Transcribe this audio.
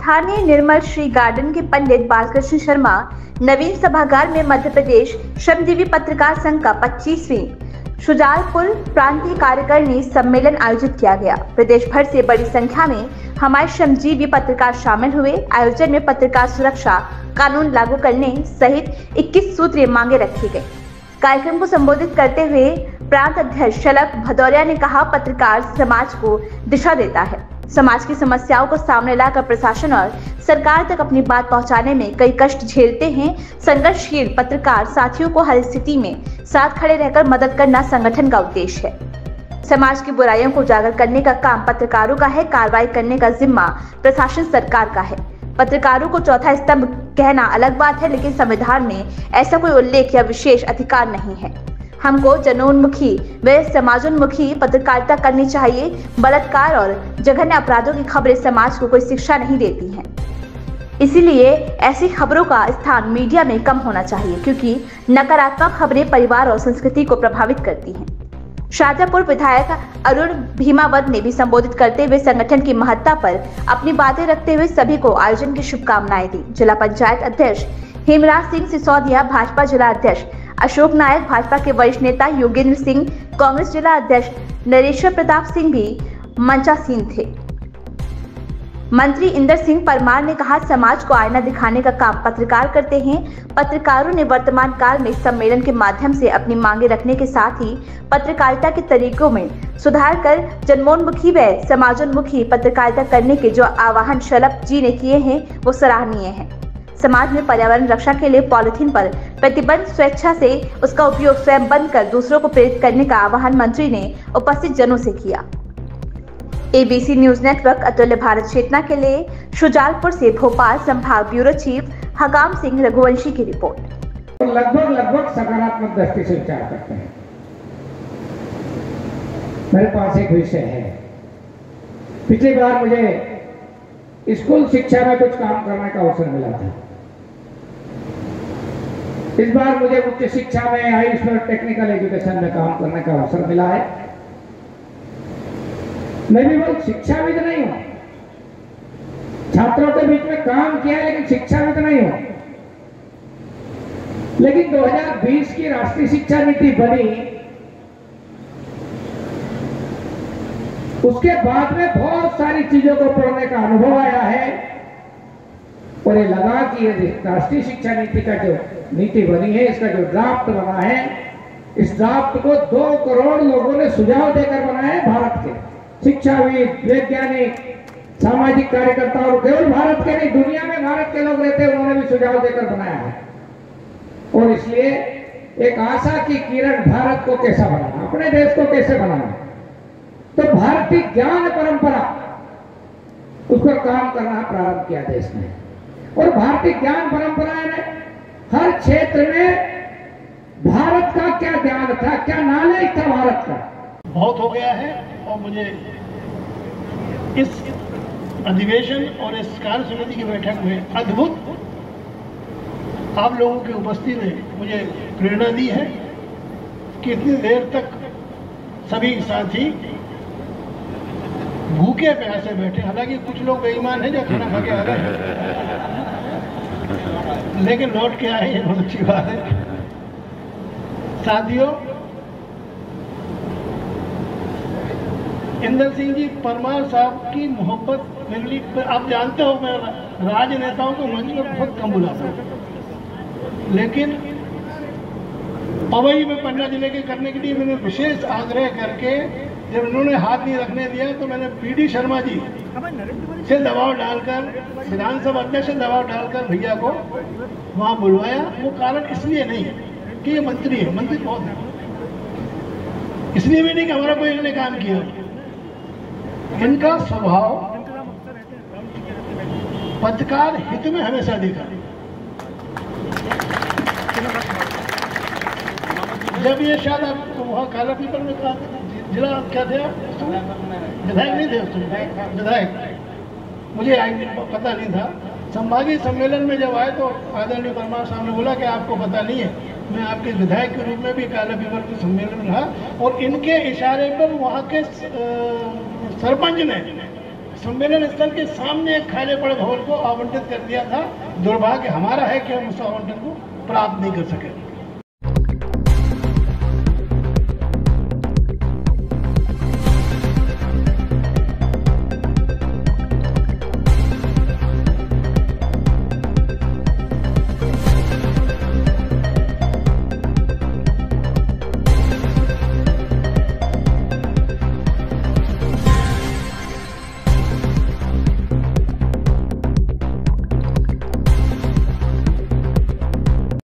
स्थानीय निर्मल श्री गार्डन के पंडित बालकृष्ण शर्मा नवीन सभागार में मध्य प्रदेश श्रमजीवी पत्रकार संघ का 25वीं शुजालपुर प्रांतीय कार्यकारिणी सम्मेलन आयोजित किया गया। प्रदेश भर से बड़ी संख्या में हमारे श्रमजीवी पत्रकार शामिल हुए। आयोजन में पत्रकार सुरक्षा कानून लागू करने सहित 21 सूत्रीय मांगे रखी गई। कार्यक्रम को संबोधित करते हुए प्रांत अध्यक्ष शलभ भदौरिया ने कहा, पत्रकार समाज को दिशा देता है। समाज की समस्याओं को सामने लाकर प्रशासन और सरकार तक अपनी बात पहुंचाने में कई कष्ट झेलते हैं। संघर्षशील पत्रकार साथियों को हर स्थिति में साथ खड़े रहकर मदद करना संगठन का उद्देश्य है। समाज की बुराइयों को उजागर करने का काम पत्रकारों का है। कार्रवाई करने का जिम्मा प्रशासन सरकार का है। पत्रकारों को चौथा स्तंभ कहना अलग बात है, लेकिन संविधान में ऐसा कोई उल्लेख या विशेष अधिकार नहीं है। हमको जनोन्मुखी व समाजोन्मुखी पत्रकारिता करनी चाहिए। बलात्कार और जघन्य अपराधों की खबरें समाज को कोई शिक्षा नहीं देती हैं। इसीलिए ऐसी खबरों का स्थान मीडिया में कम होना चाहिए, क्योंकि नकारात्मक खबरें परिवार और संस्कृति को प्रभावित करती हैं। शाहजहांपुर विधायक अरुण भीमावत ने भी संबोधित करते हुए संगठन की महत्ता पर अपनी बातें रखते हुए सभी को आयोजन की शुभकामनाएं दी। जिला पंचायत अध्यक्ष हेमराज सिंह सिसोदिया, भाजपा जिला अध्यक्ष अशोक नायक, भाजपा के वरिष्ठ नेता योगेंद्र सिंह, कांग्रेस जिला अध्यक्ष नरेश्वर प्रताप सिंह भी मंचासीन थे। मंत्री इंदर सिंह परमार ने कहा, समाज को आईना दिखाने का काम पत्रकार करते हैं। पत्रकारों ने वर्तमान काल में सम्मेलन के माध्यम से अपनी मांगे रखने के साथ ही पत्रकारिता के तरीकों में सुधार कर जनमोन्मुखी व समाजोन्मुखी पत्रकारिता करने के जो आह्वान शलभ जी ने किए हैं वो सराहनीय है। समाज में पर्यावरण रक्षा के लिए पॉलिथीन पर प्रतिबंध, स्वेच्छा से उसका उपयोग स्वयं बंद कर दूसरों को प्रेरित करने का आह्वान मंत्री ने उपस्थित जनों से किया। ABC न्यूज नेटवर्क अतुल्य भारत चेतना के लिए शुजालपुर से भोपाल संभाग ब्यूरो चीफ हकाम सिंह रघुवंशी की रिपोर्ट। लगभग सकारात्मक दृष्टि से विचार करते हैं। मेरे पास एक विषय है। पिछली बार मुझे स्कूल शिक्षा में कुछ काम करने का अवसर मिला था। इस बार मुझे उच्च शिक्षा में हाई टेक्निकल एजुकेशन में काम करने का अवसर मिला है। मैं भी बहुत शिक्षाविद नहीं हूं, छात्रों के बीच में काम किया लेकिन शिक्षाविद नहीं हूं। लेकिन 2020 की राष्ट्रीय शिक्षा नीति बनी, उसके बाद में बहुत सारी चीजों को पढ़ने का अनुभव आया है और ये लगा कि ये राष्ट्रीय शिक्षा नीति का जो नीति बनी है, इसका जो ड्राफ्ट बना है, इस ड्राफ्ट को 2 करोड़ लोगों ने सुझाव देकर बनाया है। भारत के शिक्षाविद, वैज्ञानिक, सामाजिक कार्यकर्ता, और केवल भारत के नहीं, दुनिया में भारत के लोग रहते हैं, उन्होंने भी सुझाव देकर बनाया है। और इसलिए एक आशा की किरण, भारत को कैसा बनाना, अपने देश को कैसे बनाना, तो भारतीय ज्ञान परंपरा, उस पर काम करना प्रारंभ किया देश ने। और भारतीय ज्ञान परंपरा ने हर क्षेत्र में भारत का क्या ज्ञान था, क्या नॉलेज था भारत का, बहुत हो गया है। और मुझे इस अधिवेशन और इस कार्य समिति की बैठक में अद्भुत आप लोगों की उपस्थिति ने मुझे प्रेरणा दी है कि इतनी देर तक सभी साथी भूखे प्यासे बैठे। हालांकि कुछ लोग बेईमान हैं जो खाना खा के आ गए, लेकिन लौट के आए, ये बहुत अच्छी बात है। साथियों, इंदर सिंह जी परमार साहब की मोहब्बत मेरे लिए, आप जानते हो मैं राजनेताओं को मंच पर बहुत कम बुलाता हूँ, लेकिन पवई में पन्ना जिले के करने के लिए मैंने विशेष आग्रह करके, जब उन्होंने हाथ नहीं रखने दिया तो मैंने PD शर्मा जी से दबाव डालकर, विधानसभा अध्यक्ष से दबाव डालकर भैया को वहां बुलवाया। वो कारण इसलिए नहीं कि ये मंत्री है, मंत्री बहुत है, इसलिए भी नहीं कि हमारा कोई इन्होंने काम किया। इनका स्वभाव पत्रकार हित में हमेशा दिखा। जब ये शायद आप वहाँ काला पीपल में कहा, जिला क्या थे आप? विधायक नहीं थे उस समय, विधायक, मुझे पता नहीं था। संभागीय सम्मेलन में जब आए तो आदरणीय परमार साहब ने बोला कि आपको पता नहीं है, मैं आपके विधायक के रूप में भी काला पीपल के सम्मेलन में रहा। और इनके इशारे पर वहाँ के सरपंच ने सम्मेलन स्थल के सामने एक खाली पड़े भवन को आवंटित कर दिया था। दुर्भाग्य हमारा है कि हम उस आवंटन को प्राप्त नहीं कर सके।